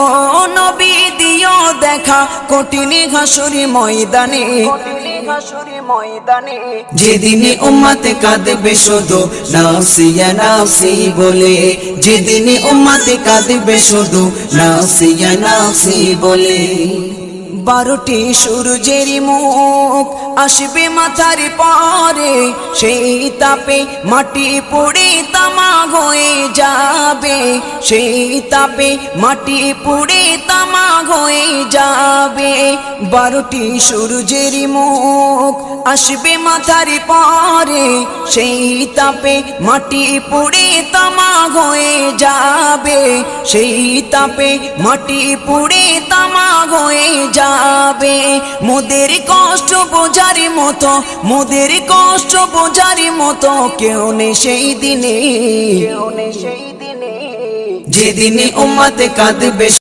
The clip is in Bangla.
ও নবী দিও দেখা কঠিন হাসুরি ময়দানে, যেদিনে উম্মত কাঁদবে শুধু নাফসি ইয়া নাফসি বলে, যেদিনে উম্মত কাঁদবে শুধু নাফসি ইয়া নাফসি বলে। 12টি সূর্যের মুখ আসবে মাথার পরে, সেই তাপে মাটি পুড়ে তামা হয়ে যাবে, সেই তাপে মাটি পুড়ে তামা হয়ে যাবে। 12টি সূর্যের মুখ আসবে মাথার পরে, সেই তাপে মাটি পুড়ে তামা হয়ে যাবে, সেই তাপে মাটি পুড়ে তামা হয়ে যাবে। মোদের কষ্ট বোঝার মতো, মোদের কষ্ট বোঝার মতো কেউ নেই সেই দিনে, যেদিনে উম্মত কাঁদবে